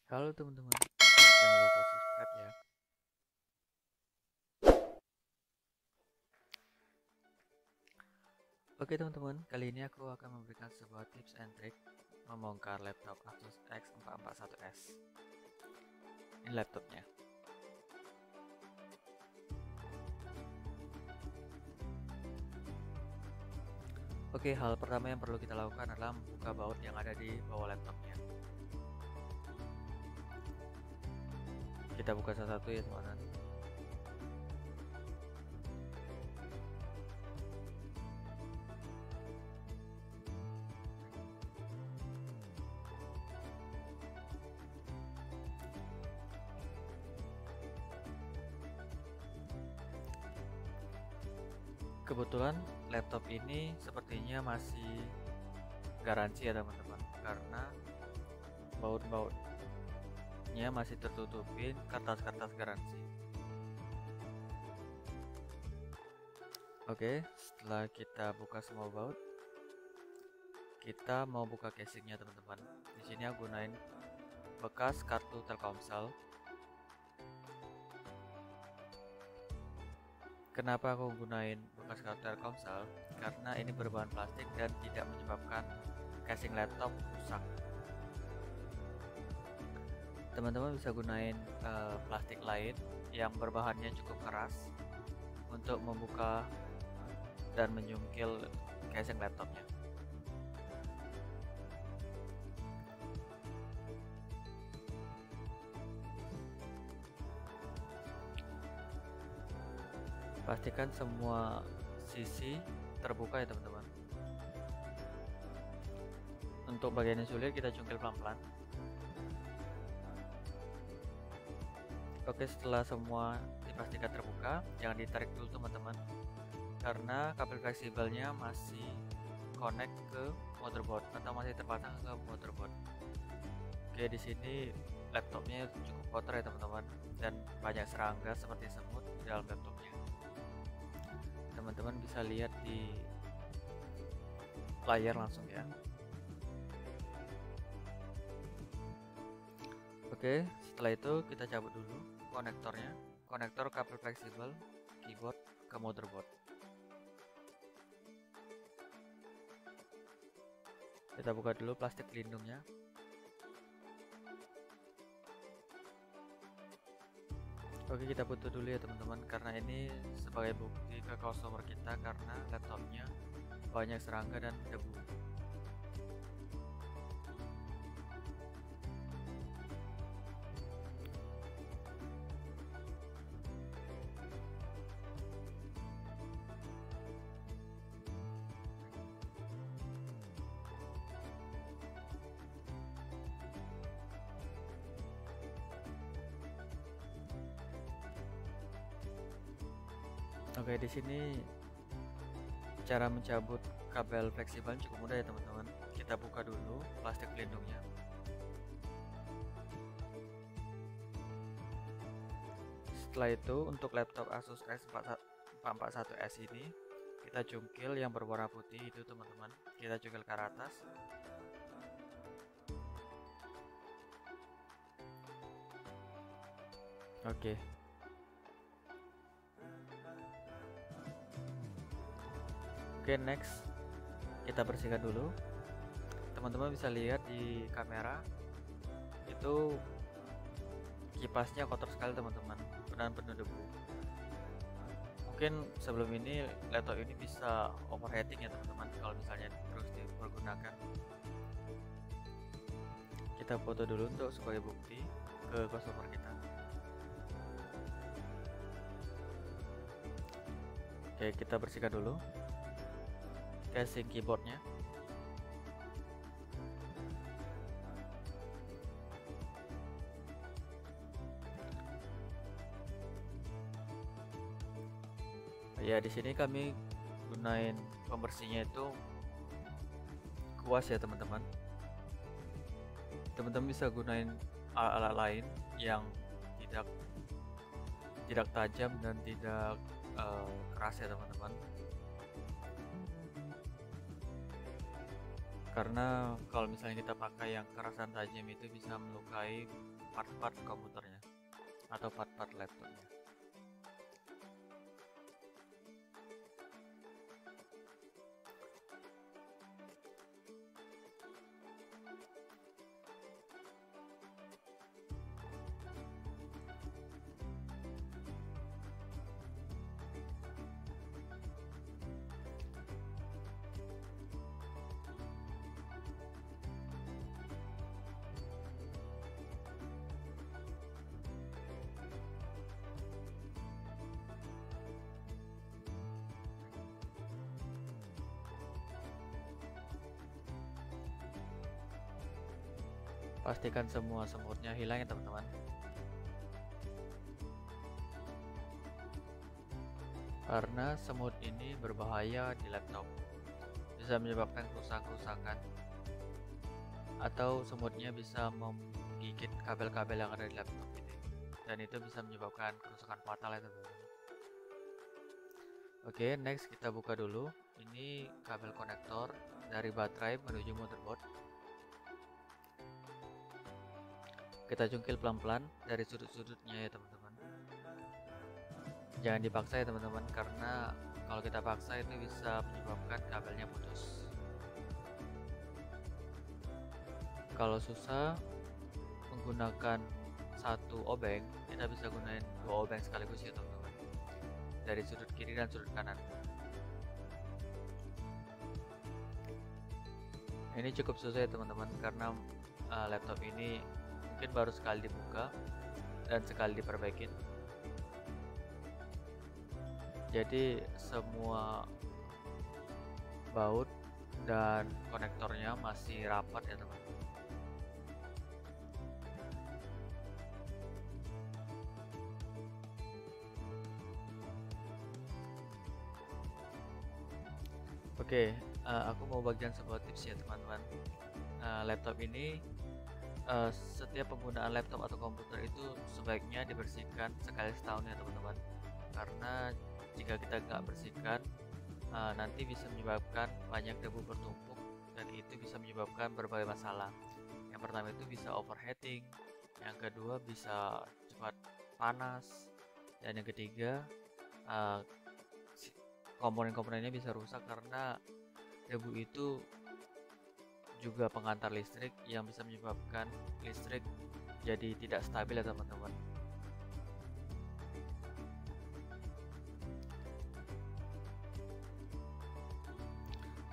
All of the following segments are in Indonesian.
Halo teman-teman, jangan lupa subscribe ya. Oke teman-teman, kali ini aku akan memberikan sebuah tips and trick membongkar laptop Asus X441S. Ini laptopnya. Oke, hal pertama yang perlu kita lakukan adalah membuka baut yang ada di bawah laptopnya. Kita buka satu-satu ya teman-teman. Kebetulan laptop ini sepertinya masih garansi ya teman-teman, karena baut-bautnya masih tertutupin kertas-kertas garansi. Oke, setelah kita buka semua baut, kita mau buka casingnya teman-teman. Di sini aku gunain bekas kartu Telkomsel. Kenapa aku gunain bekas kartu Telkomsel? Karena ini berbahan plastik dan tidak menyebabkan casing laptop rusak. Teman-teman bisa gunain plastik lain yang berbahannya cukup keras untuk membuka dan menyungkil casing laptopnya. Pastikan semua sisi terbuka ya teman-teman. Untuk bagian yang sulit kita cungkil pelan-pelan. Oke, setelah semua dipastikan terbuka, jangan ditarik dulu teman-teman, karena kabel fleksibelnya masih connect ke motherboard atau masih terpasang ke motherboard. Oke, di sini laptopnya cukup kotor ya teman-teman, dan banyak serangga seperti semut di dalam laptopnya. Teman-teman bisa lihat di layar langsung ya. Oke, setelah itu kita cabut dulu konektornya, konektor kabel fleksibel keyboard ke motherboard. Kita buka dulu plastik pelindungnya. Oke, kita putus dulu ya teman-teman, karena ini sebagai bukti ke customer kita karena laptopnya banyak serangga dan debu. Oke, di sini cara mencabut kabel fleksibel cukup mudah ya teman-teman. Kita buka dulu plastik pelindungnya. Setelah itu untuk laptop Asus X441S ini kita cungkil yang berwarna putih itu teman-teman. Kita cungkil ke atas. Oke. Oke, next kita bersihkan dulu. Teman-teman bisa lihat di kamera itu kipasnya kotor sekali teman-teman, dan penuh debu. Mungkin sebelum ini laptop ini bisa overheating ya teman-teman kalau misalnya terus dipergunakan. Kita foto dulu untuk sebagai bukti ke customer kita. Oke, kita bersihkan dulu casing keyboardnya. Ya, di sini kami gunain pembersihnya itu kuas ya teman-teman. Teman-teman bisa gunain alat lain yang tidak tajam dan tidak keras ya teman-teman. Karena kalau misalnya kita pakai yang keras dan tajam itu bisa melukai part-part komputernya atau part-part laptopnya. Pastikan semua semutnya hilang ya teman-teman. Karena semut ini berbahaya di laptop, bisa menyebabkan kerusakan atau semutnya bisa menggigit kabel-kabel yang ada di laptop ini, dan itu bisa menyebabkan kerusakan fatal ya teman-teman. Oke, next kita buka dulu. Ini kabel konektor dari baterai menuju motherboard. Kita jungkil pelan-pelan dari sudut-sudutnya ya teman-teman. Jangan dipaksa ya teman-teman, karena kalau kita paksa itu bisa menyebabkan kabelnya putus. Kalau susah menggunakan satu obeng, kita bisa gunain dua obeng sekaligus ya teman-teman, dari sudut kiri dan sudut kanan. Ini cukup susah ya teman-teman, karena laptop ini mungkin baru sekali dibuka dan sekali diperbaikin, jadi semua baut dan konektornya masih rapat ya teman-teman. Oke, aku mau bagian sebuah tips ya teman-teman. Laptop ini, setiap penggunaan laptop atau komputer itu sebaiknya dibersihkan sekali setahun ya teman-teman, karena jika kita nggak bersihkan, nanti bisa menyebabkan banyak debu bertumpuk dan itu bisa menyebabkan berbagai masalah. Yang pertama itu bisa overheating, yang kedua bisa cepat panas, dan yang ketiga komponen-komponennya bisa rusak karena debu itu juga pengantar listrik yang bisa menyebabkan listrik jadi tidak stabil ya teman-teman.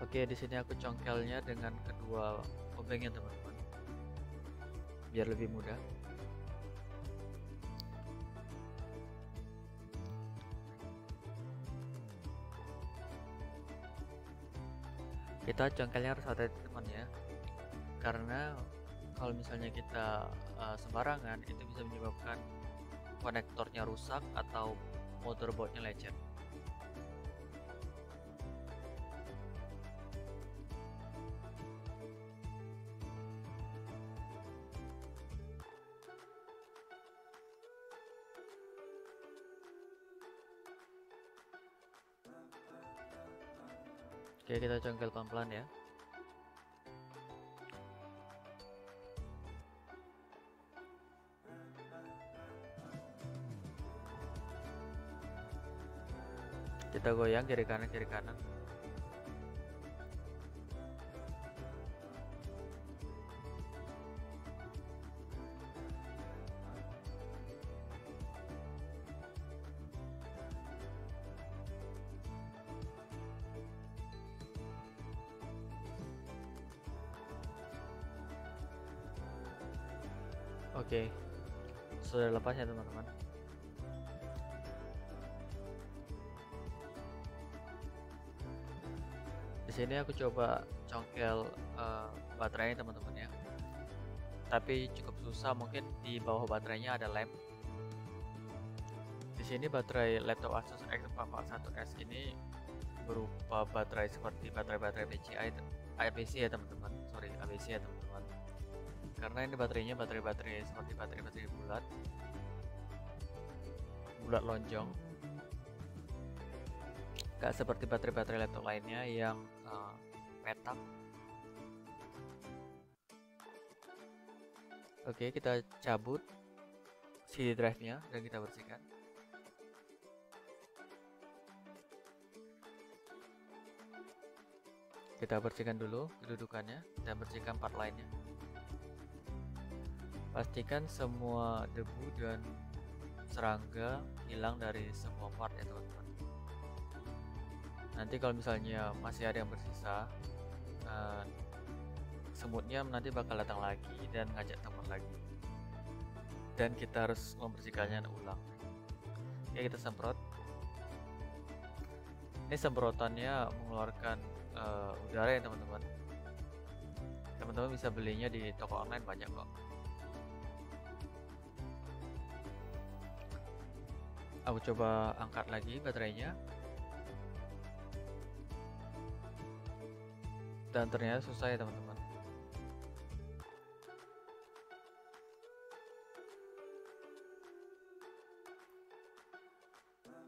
Oke, di sini aku congkelnya dengan kedua obengnya teman-teman, biar lebih mudah. Kita congkelnya harus hati-hati teman ya, karena kalau misalnya kita sembarangan itu bisa menyebabkan konektornya rusak atau motherboardnya lecet. Oke, kita congkel pelan-pelan ya. Kita goyang kiri kanan kiri kanan. Oke, sudah lepas ya teman-teman. Di sini aku coba congkel baterainya teman-teman ya, tapi cukup susah, mungkin di bawah baterainya ada lem. Di sini baterai laptop Asus X441S ini berupa baterai seperti baterai PCI ABC ya teman-teman, ABC ya teman-teman. Karena ini baterainya baterai seperti baterai bulat lonjong, gak seperti baterai laptop lainnya yang petak. Oke, kita cabut CD drive-nya dan kita bersihkan. Kita bersihkan dulu kedudukannya dan bersihkan part lainnya. Pastikan semua debu dan serangga hilang dari semua part ya teman-teman. Nanti kalau misalnya masih ada yang bersisa, semutnya nanti bakal datang lagi dan ngajak teman lagi, dan kita harus membersihkannya ulang. Oke, kita semprot. Ini semprotannya mengeluarkan udara ya teman-teman. Teman-teman bisa belinya di toko online, banyak kok. Aku coba angkat lagi baterainya, dan ternyata susah ya teman-teman.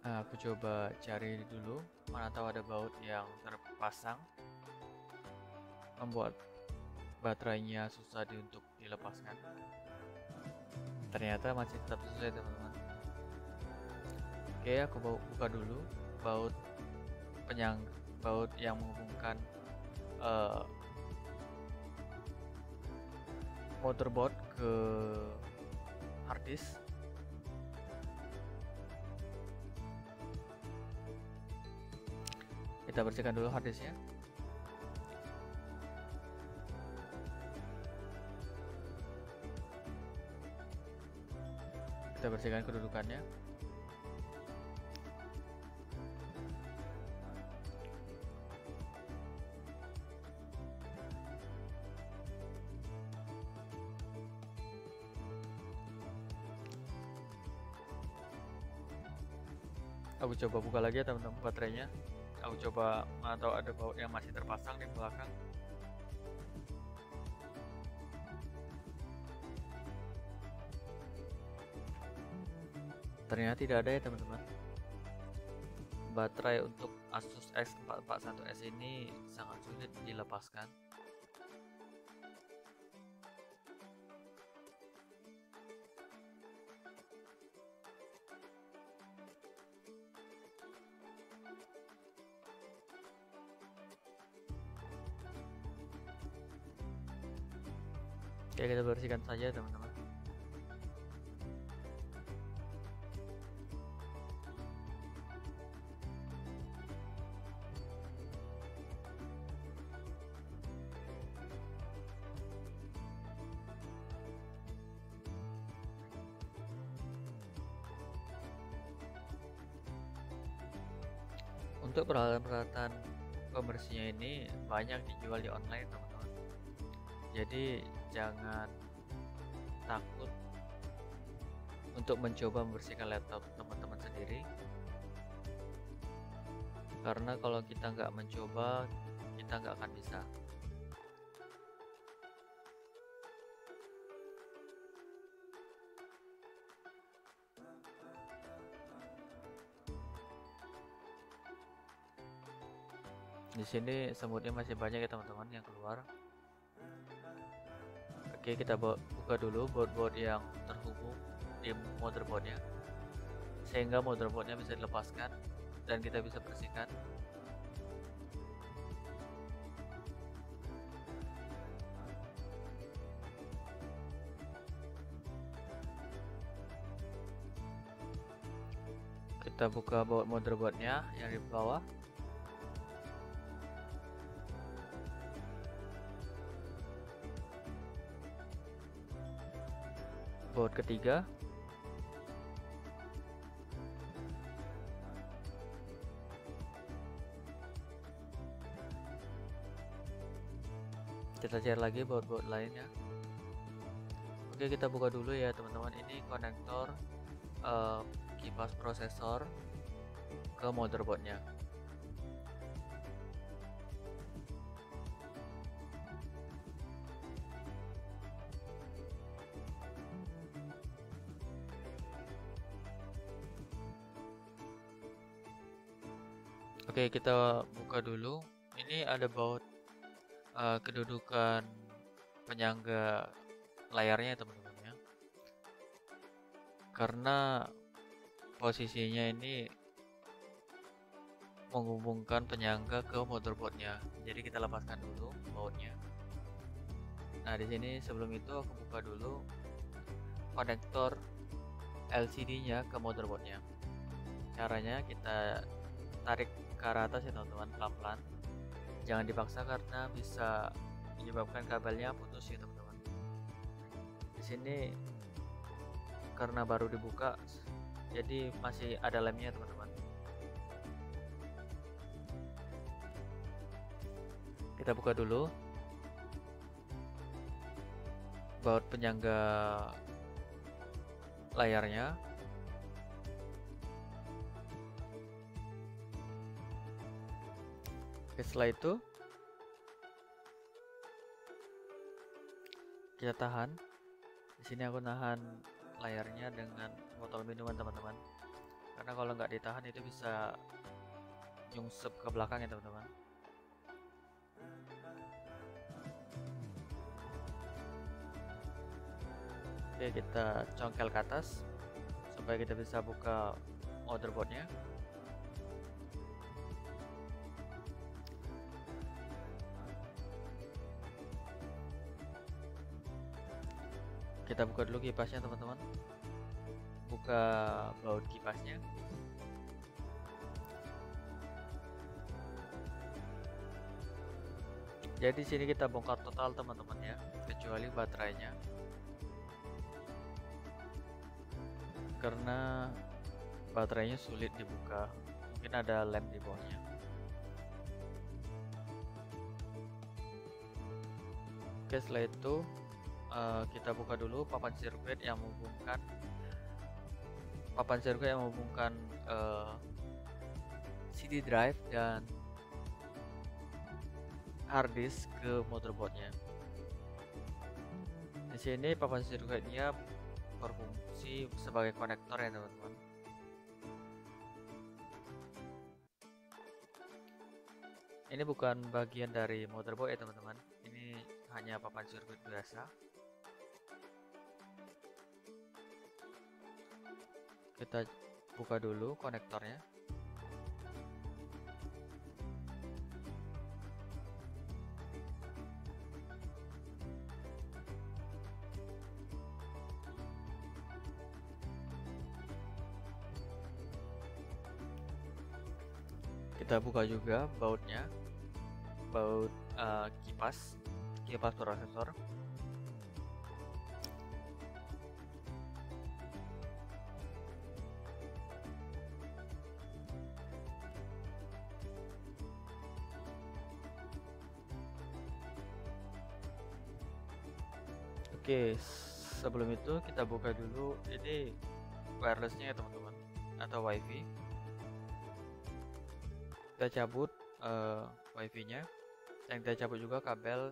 Aku coba cari dulu, mana tahu ada baut yang terpasang membuat baterainya susah untuk dilepaskan. Ternyata masih tetap susah ya teman-teman. Oke, aku buka dulu baut baut yang menghubungkan motherboard ke harddisk. Kita bersihkan dulu harddisknya. Kita bersihkan kedudukannya. Aku coba buka lagi ya teman-teman baterainya. Aku coba atau ada baut yang masih terpasang di belakang. Ternyata tidak ada ya teman-teman. Baterai untuk Asus X441S ini sangat sulit dilepaskan. Oke, kita bersihkan saja teman-teman. Untuk peralatan-peralatan pembersihnya ini banyak dijual di online teman-teman. Jadi jangan takut untuk mencoba membersihkan laptop teman-teman sendiri, karena kalau kita nggak mencoba, kita nggak akan bisa. Di sini semutnya masih banyak ya teman-teman yang keluar. Oke, kita buka dulu board yang terhubung di motherboardnya, sehingga motherboardnya bisa dilepaskan dan kita bisa bersihkan. Kita buka baut motherboardnya yang di bawah. Baut ketiga. Kita cari lagi baut-baut lainnya. Oke, kita buka dulu ya teman-teman. Ini konektor kipas prosesor ke motherboardnya. Oke, kita buka dulu. Ini ada baut kedudukan penyangga layarnya teman-teman. karena posisinya ini menghubungkan penyangga ke motherboardnya. Jadi kita lepaskan dulu bautnya. Nah, di sini sebelum itu aku buka dulu konektor LCD-nya ke motherboardnya. Caranya kita tarik ke arah atas ya teman-teman, pelan-pelan. Jangan dipaksa karena bisa menyebabkan kabelnya putus ya teman-teman. Di sini karena baru dibuka, jadi masih ada lemnya teman-teman. Kita buka dulu baut penyangga layarnya. Oke, setelah itu kita tahan. Di sini aku nahan layarnya dengan botol minuman teman-teman, karena kalau nggak ditahan itu bisa nyungsep ke belakang ya teman-teman. Oke, kita congkel ke atas supaya kita bisa buka motherboardnya. Kita buka dulu kipasnya teman-teman. Buka baut kipasnya. Jadi sini kita bongkar total teman-teman ya, kecuali baterainya. Karena baterainya sulit dibuka, mungkin ada lem di bawahnya. Oke, setelah itu kita buka dulu papan sirkuit yang menghubungkan CD drive dan hard disk ke motherboardnya. Di sini papan sirkuitnya berfungsi sebagai konektor ya teman-teman. Ini bukan bagian dari motherboard ya teman-teman, ini hanya papan sirkuit biasa. Kita buka dulu konektornya. Kita buka juga bautnya, baut kipas prosesor. Oke, sebelum itu kita buka dulu ini wirelessnya ya teman-teman, atau wifi. Kita cabut wifi-nya, dan kita cabut juga kabel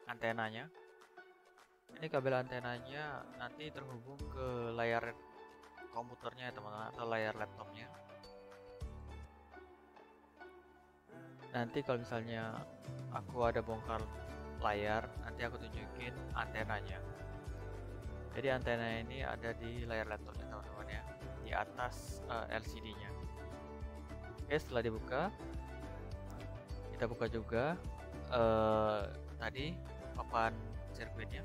antenanya. Ini kabel antenanya nanti terhubung ke layar komputernya ya teman-teman, atau layar laptopnya. Nanti kalau misalnya aku ada bongkar layar, nanti aku tunjukin antenanya. Jadi antena ini ada di layar laptopnya teman-teman ya, di atas LCD-nya. Oke, setelah dibuka, kita buka juga tadi papan sirkuitnya.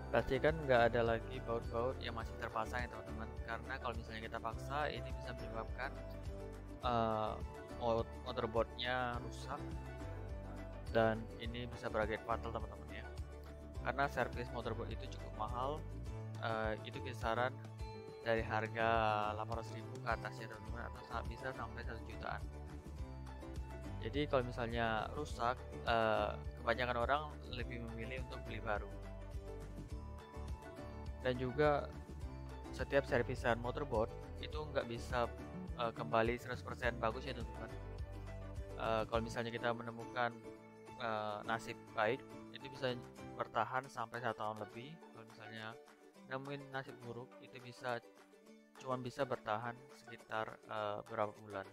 Pastikan nggak ada lagi baut-baut yang masih terpasang ya teman-teman, karena kalau misalnya kita paksa ini bisa menyebabkan motherboardnya rusak, dan ini bisa berakhir fatal teman-teman ya, karena servis motherboard itu cukup mahal. Itu kisaran dari harga 800.000 ke atas ya teman-teman, atau bisa sampai 1 jutaan. Jadi kalau misalnya rusak, kebanyakan orang lebih memilih untuk beli baru. Dan juga setiap servisan motherboard itu nggak bisa kembali 100% bagus ya teman-teman. Kalau misalnya kita menemukan nasib baik, itu bisa bertahan sampai 1 tahun lebih. Kalau misalnya nemuin nasib buruk, itu cuma bisa bertahan sekitar beberapa bulan.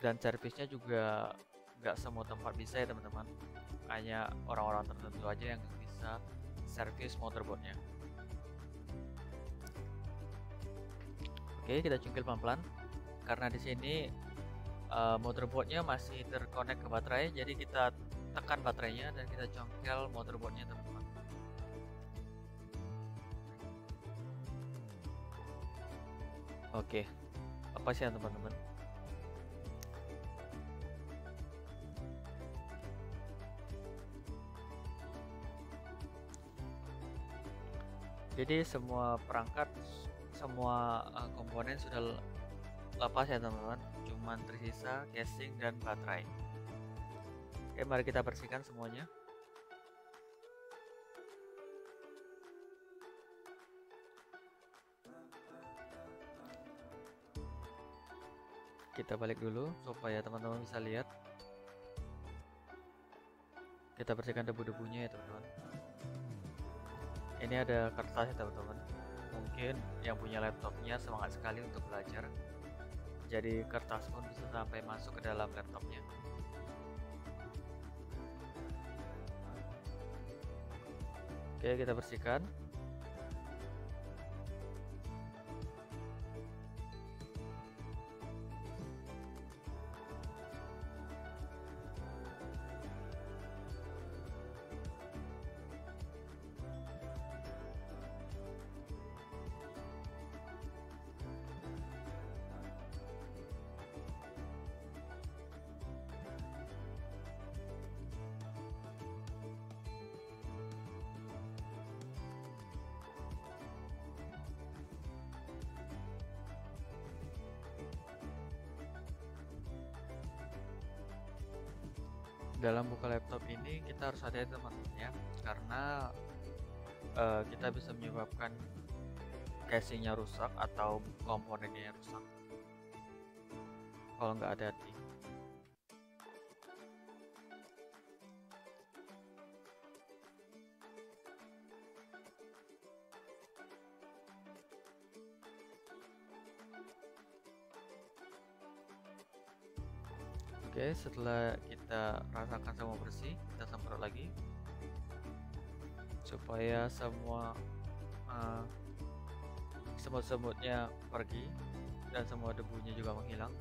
Dan servisnya juga nggak semua tempat bisa ya teman-teman, hanya orang-orang tertentu aja yang bisa servis motherboardnya. Oke, kita cungkil pelan-pelan karena di sini motherboardnya masih terkonek ke baterai, jadi kita tekan baterainya dan kita congkel motherboardnya teman-teman. Oke, apa sih ya teman-teman? Jadi semua perangkat, semua komponen sudah lepas ya teman-teman, cuman tersisa casing dan baterai. Oke, mari kita bersihkan semuanya. Kita balik dulu supaya teman-teman bisa lihat. Kita bersihkan debu-debunya ya teman-teman. Ini ada kertas ya teman-teman. Mungkin yang punya laptopnya semangat sekali untuk belajar, jadi kertas pun bisa sampai masuk ke dalam laptopnya. Oke, kita bersihkan. Dalam buka laptop ini kita harus hati-hati teman-teman ya, karena kita bisa menyebabkan casingnya rusak atau komponennya rusak kalau nggak hati-hati. Oke, setelah kita rasakan semua bersih, kita semprot lagi supaya semua semut-semutnya pergi dan semua debunya juga menghilang.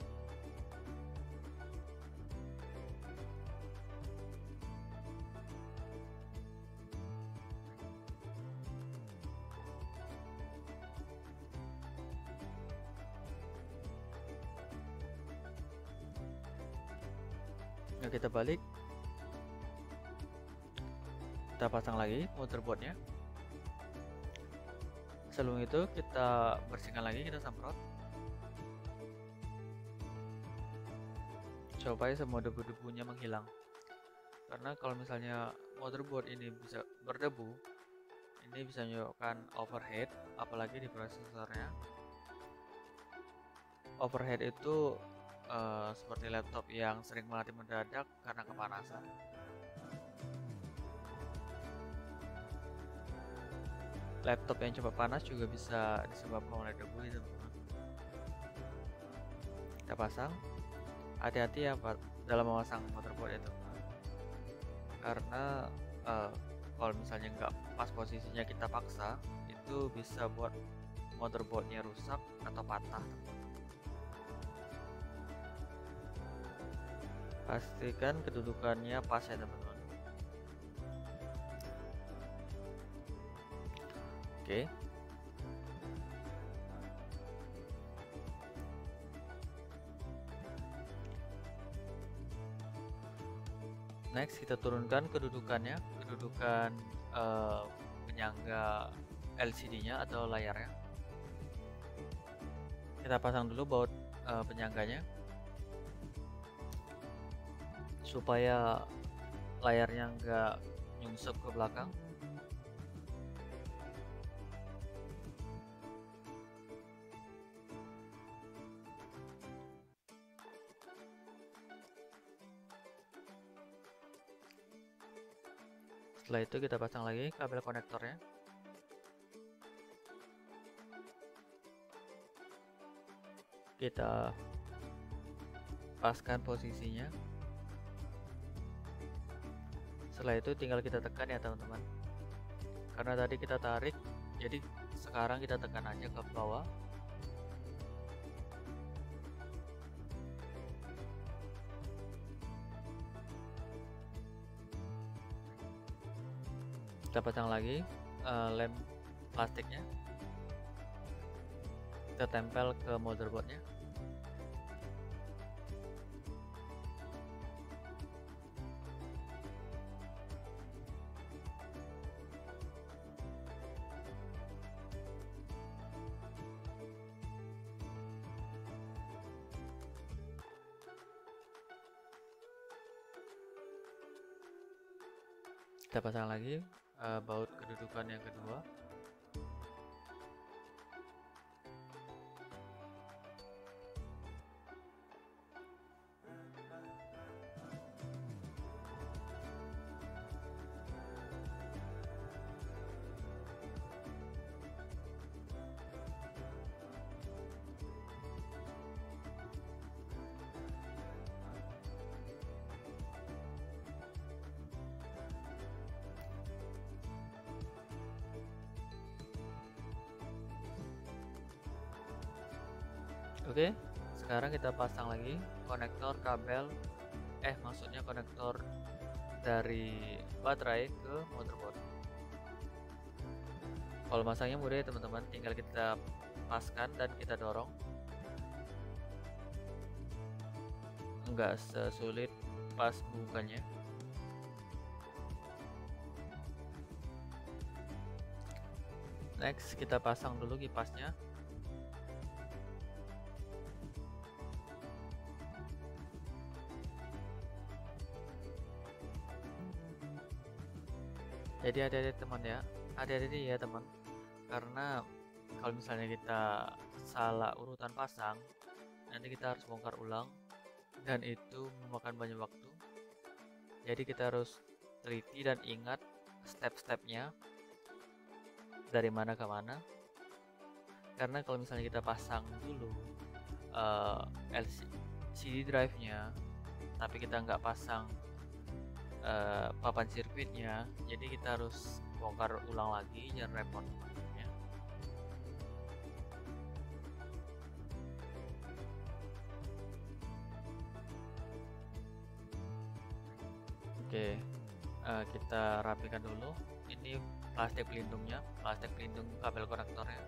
Nah, kita balik, kita pasang lagi motherboardnya. Sebelum itu kita bersihkan lagi, kita semprot supaya semua debu-debunya menghilang. Karena kalau misalnya motherboard ini bisa berdebu, ini bisa menyebabkan overheat, apalagi di prosesornya. Overheat itu seperti laptop yang sering mati mendadak karena kepanasan. Laptop yang cepat panas juga bisa disebabkan oleh debu itu teman-teman. Kita pasang, hati-hati ya dalam memasang motherboard itu, karena kalau misalnya nggak pas posisinya kita paksa, itu bisa buat motherboardnya rusak atau patah. Pastikan kedudukannya pas ya teman-teman. Oke. Next kita turunkan kedudukannya, kedudukan penyangga LCD-nya atau layarnya. Kita pasang dulu baut penyangganya supaya layarnya nggak nyungsep ke belakang. Setelah itu kita pasang lagi kabel konektornya. Kita paskan posisinya. Setelah itu tinggal kita tekan ya teman-teman, karena tadi kita tarik, jadi sekarang kita tekan aja ke bawah. Kita pasang lagi lem plastiknya, kita tempel ke motherboardnya. Kita pasang lagi baut kedudukan yang kedua. Oke, sekarang kita pasang lagi konektor kabel, maksudnya konektor dari baterai ke motherboard. Kalau masangnya mudah ya teman-teman, tinggal kita paskan dan kita dorong. Enggak sesulit pas bukanya. Next, kita pasang dulu kipasnya. Jadi hati-hati teman ya, hati-hati ya teman, karena kalau misalnya kita salah urutan pasang, nanti kita harus bongkar ulang dan itu memakan banyak waktu. Jadi kita harus teliti dan ingat step-stepnya dari mana ke mana, karena kalau misalnya kita pasang dulu LCD drive-nya tapi kita nggak pasang papan sirkuitnya, jadi kita harus bongkar ulang lagi, jangan repot ya. Oke, kita rapikan dulu. Ini plastik pelindungnya, plastik pelindung kabel konektornya.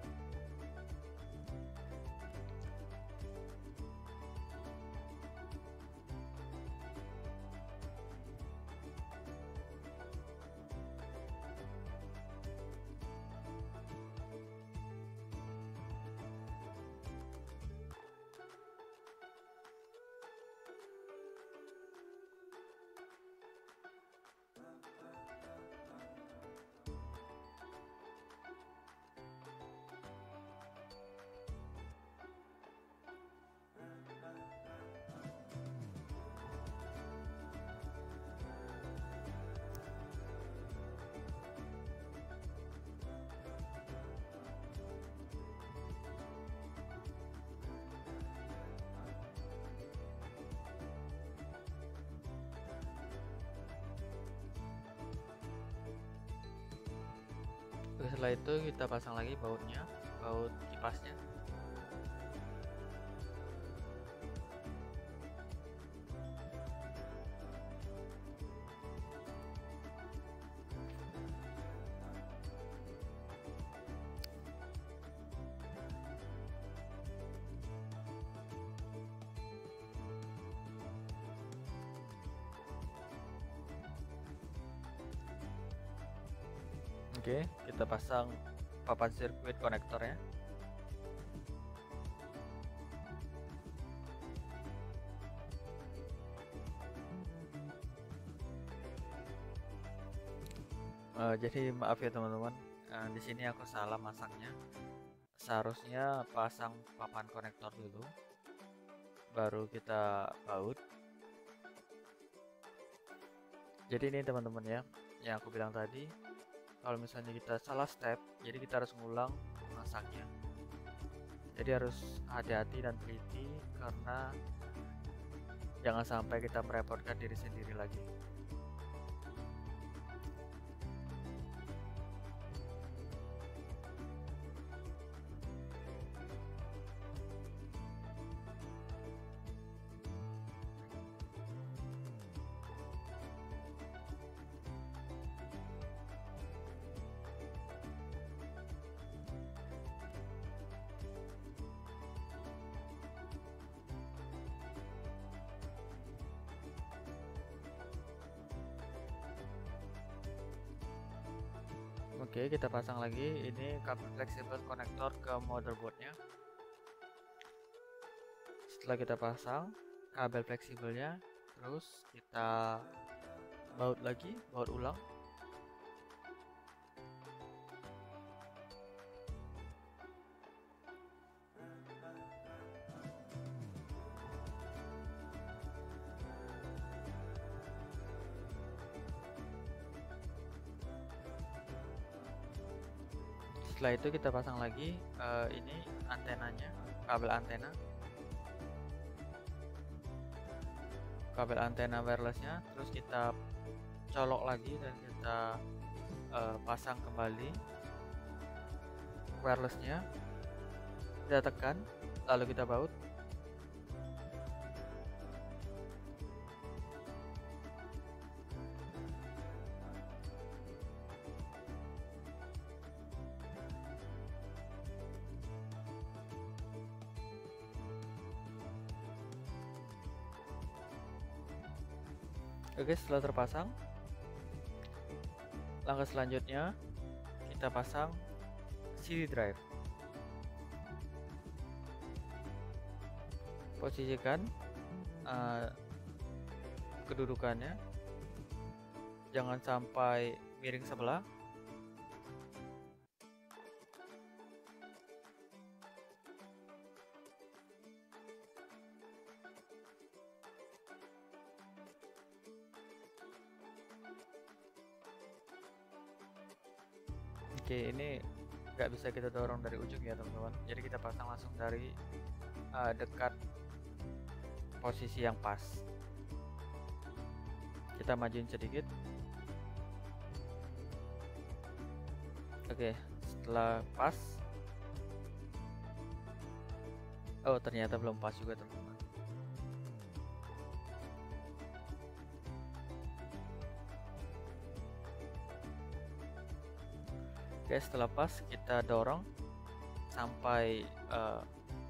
Oke, setelah itu kita pasang lagi bautnya, baut kipasnya. Oke, kita pasang papan sirkuit konektornya. Jadi maaf ya teman-teman, di sini aku salah masangnya. Seharusnya pasang papan konektor dulu, baru kita baut. Jadi ini teman-teman ya, yang aku bilang tadi, kalau misalnya kita salah step, jadi kita harus ngulang masaknya. Jadi harus hati-hati dan teliti, karena jangan sampai kita merepotkan diri sendiri lagi. Oke, kita pasang lagi ini kabel fleksibel konektor ke motherboardnya. Setelah kita pasang kabel fleksibelnya, terus kita baut lagi, baut ulang. Setelah itu kita pasang lagi ini antenanya, kabel antena wirelessnya, terus kita colok lagi dan kita pasang kembali wirelessnya, kita tekan lalu kita baut. Oke, setelah terpasang, langkah selanjutnya kita pasang CD drive. Posisikan kedudukannya, jangan sampai miring sebelah. Oke, ini nggak bisa kita dorong dari ujung ya teman-teman, jadi kita pasang langsung dari dekat posisi yang pas. Kita majuin sedikit. Oke, setelah pas, oh ternyata belum pas juga teman-teman. Oke, setelah pas kita dorong sampai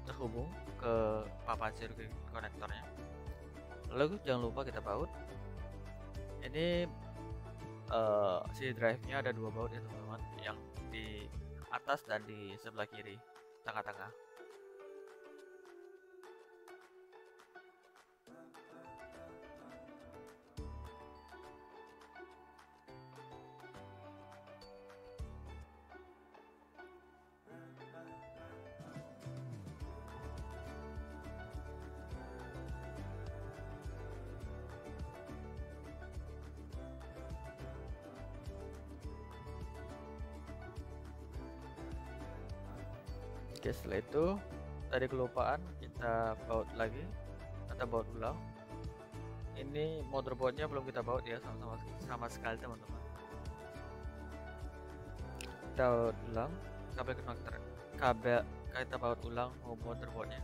terhubung ke papan sirkuit konektornya. Lalu jangan lupa kita baut. Ini CD drive-nya ada 2 baut ya teman-teman, yang di atas dan di sebelah kiri, tengah-tengah. Oke, setelah itu tadi kelupaan kita baut lagi atau baut ulang. Ini motherboardnya belum kita baut ya sama sekali teman-teman. Kita baut ulang kita baut ulang motherboardnya.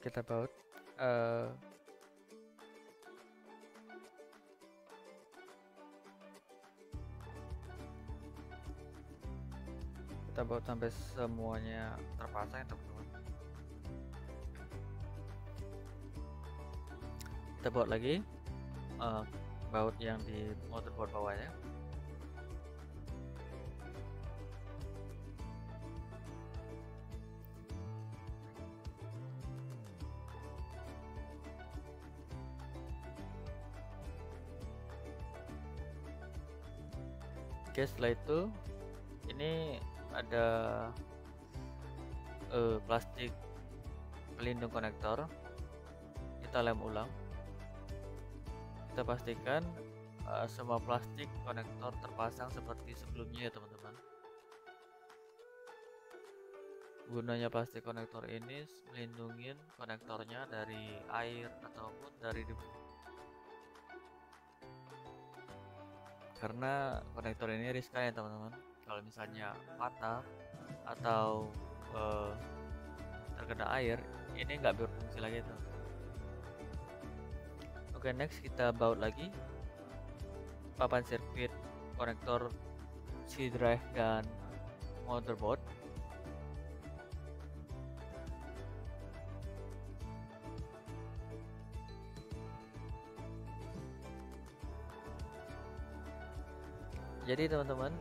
Kita baut sampai semuanya terpasang ya teman-teman. Kita buat lagi baut yang di motherboard bawahnya. Oke, setelah itu ini ada plastik pelindung konektor. Kita lem ulang. Kita pastikan semua plastik konektor terpasang seperti sebelumnya ya teman-teman. Gunanya plastik konektor ini melindungi konektornya dari air ataupun dari debu. Karena konektor ini riskan ya teman-teman. Kalau misalnya patah atau terkena air, ini nggak berfungsi lagi tuh. Oke, next kita baut lagi papan sirkuit konektor C drive dan motherboard. Jadi teman-teman,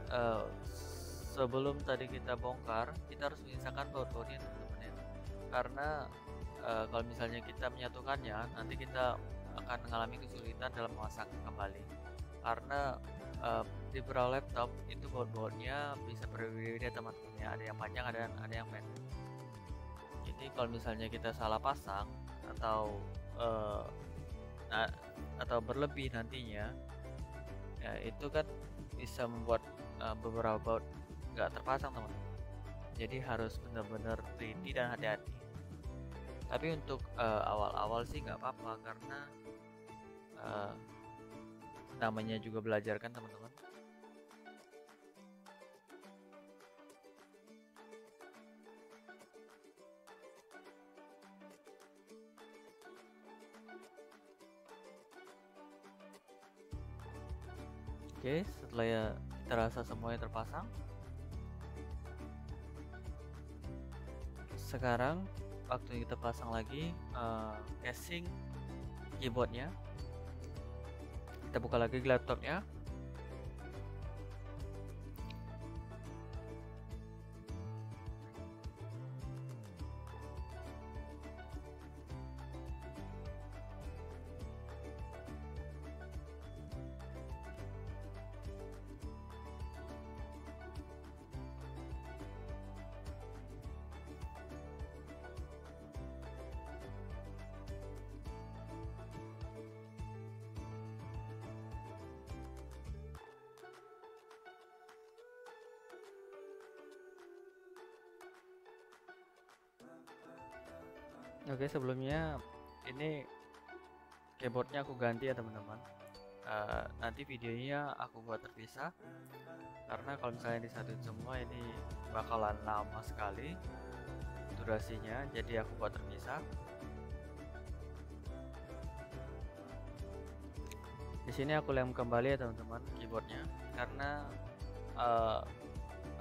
sebelum tadi kita bongkar, kita harus menyisakan baut-bautnya teman-teman ya. Karena kalau misalnya kita menyatukannya, nanti kita akan mengalami kesulitan dalam memasang kembali. Karena di beberapa laptop itu baut-bautnya bisa berbeda-beda teman-teman ya. Ada yang panjang, ada yang pendek. Jadi kalau misalnya kita salah pasang atau berlebih nantinya, ya itu kan bisa membuat beberapa baut nggak terpasang teman-teman. Jadi harus benar-benar teliti dan hati-hati. Tapi untuk awal-awal sih nggak apa-apa, karena namanya juga belajar kan teman-teman. Oke, setelah ya kita rasa semuanya terpasang, sekarang waktu kita pasang lagi casing keyboardnya. Kita buka lagi laptopnya. Oke, sebelumnya ini keyboardnya aku ganti ya teman-teman. Nanti videonya aku buat terpisah, karena kalau misalnya disatuin semua ini bakalan lama sekali durasinya, jadi aku buat terpisah. Di sini aku lem kembali ya teman-teman keyboardnya, karena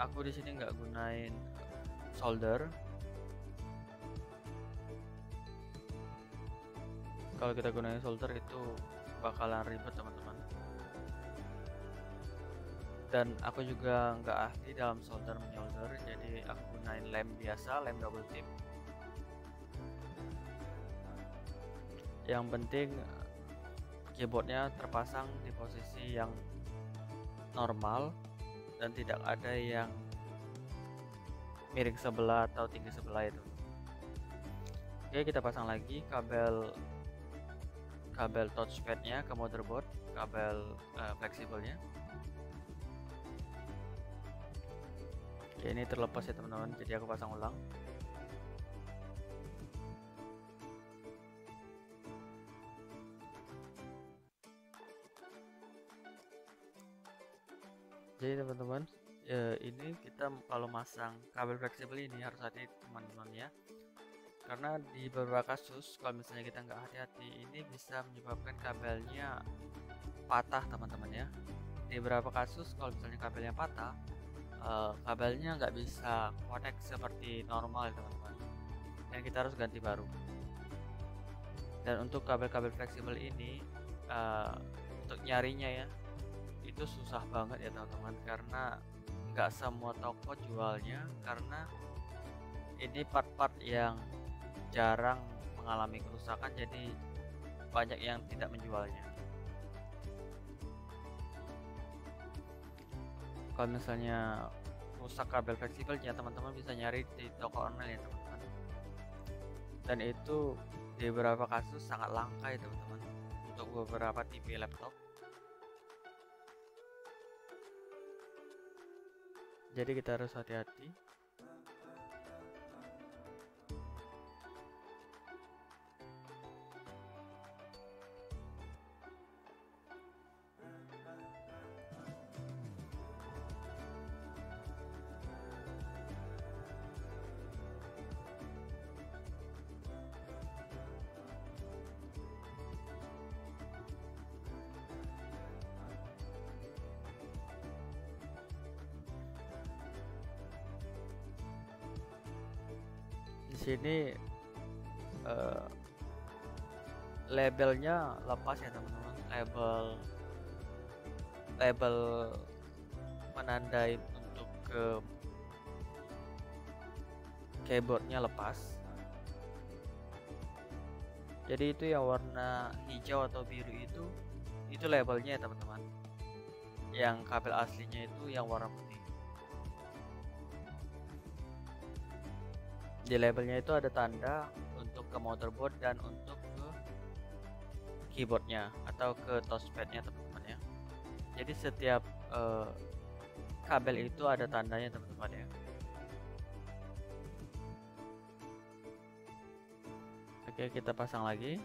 aku di sini nggak gunain solder. Kalau kita gunain solder itu bakalan ribet teman-teman. Dan aku juga nggak ahli dalam solder menyolder, jadi aku gunain lem biasa, lem double tip. Yang penting keyboardnya terpasang di posisi yang normal dan tidak ada yang miring sebelah atau tinggi sebelah itu. Oke, kita pasang lagi kabel touchpadnya ke motherboard, kabel fleksibelnya. Oke, ini terlepas ya teman-teman, jadi aku pasang ulang. Jadi teman-teman, ini kita kalau masang kabel fleksibel ini harus hati teman-teman ya, karena di beberapa kasus kalau misalnya kita nggak hati-hati, ini bisa menyebabkan kabelnya patah teman-teman ya. Di beberapa kasus kalau misalnya kabelnya patah, kabelnya nggak bisa connect seperti normal teman-teman, dan kita harus ganti baru. Dan untuk kabel-kabel fleksibel ini untuk nyarinya ya itu susah banget ya teman-teman, karena nggak semua toko jualnya, karena ini part-part yang jarang mengalami kerusakan, jadi banyak yang tidak menjualnya. Kalau misalnya rusak kabel fleksibelnya, teman-teman bisa nyari di toko online ya teman-teman, dan itu di beberapa kasus sangat langka ya teman-teman untuk beberapa tipe laptop. Jadi kita harus hati-hati. Di sini labelnya lepas ya teman-teman, label menandai untuk ke keyboardnya lepas. Jadi itu yang warna hijau atau biru itu labelnya ya teman-teman. Yang kabel aslinya itu yang warna putih. Di labelnya itu ada tanda untuk ke motherboard dan untuk ke keyboardnya atau ke touchpadnya teman-teman ya. Jadi setiap kabel itu ada tandanya teman-teman ya. Oke, kita pasang lagi.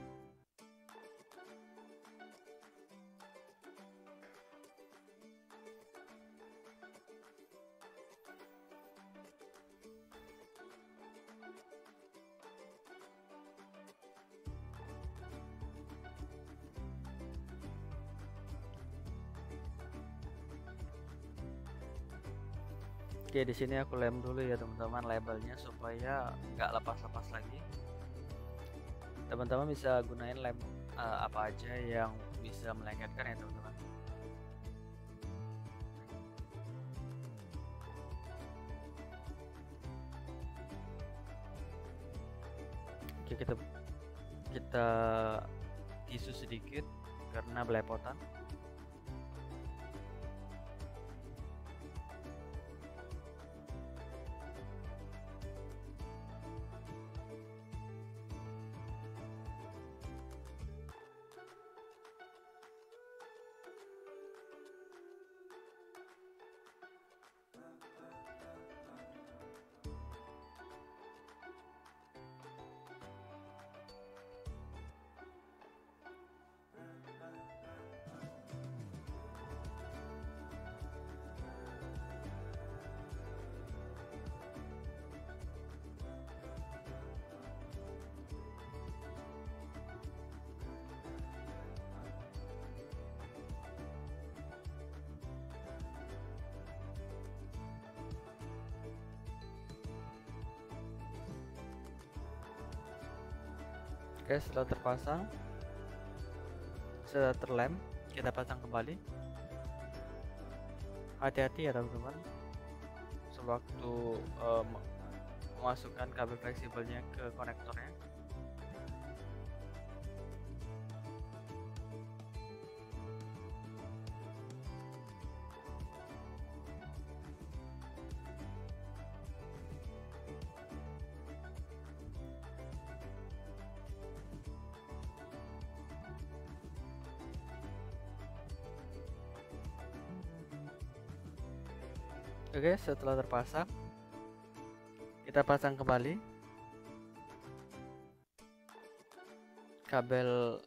Oke, di sini aku lem dulu ya teman-teman labelnya supaya nggak lepas-lepas lagi. Teman-teman bisa gunain lem apa aja yang bisa melengketkan ya teman-teman. Oke, kita tisu sedikit karena belepotan. Oke, setelah terpasang, sudah terlem, kita pasang kembali. Hati-hati ya teman-teman, sewaktu memasukkan kabel fleksibelnya ke konektornya. Oke, setelah terpasang, kita pasang kembali kabel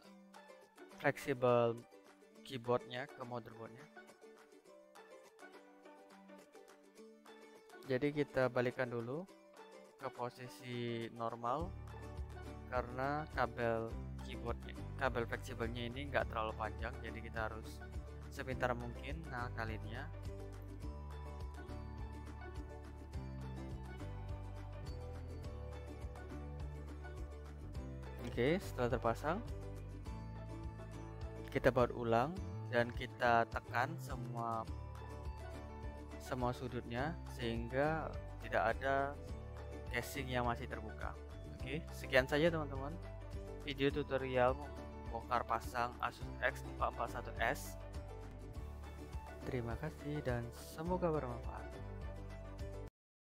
fleksibel keyboardnya ke motherboardnya. Jadi kita balikan dulu ke posisi normal karena kabel fleksibelnya ini enggak terlalu panjang, jadi kita harus sepintar mungkin ngakalinnya. Oke, setelah terpasang, kita baut ulang dan kita tekan semua sudutnya sehingga tidak ada casing yang masih terbuka. Oke, sekian saja teman-teman video tutorial bongkar pasang Asus X441S. Terima kasih dan semoga bermanfaat.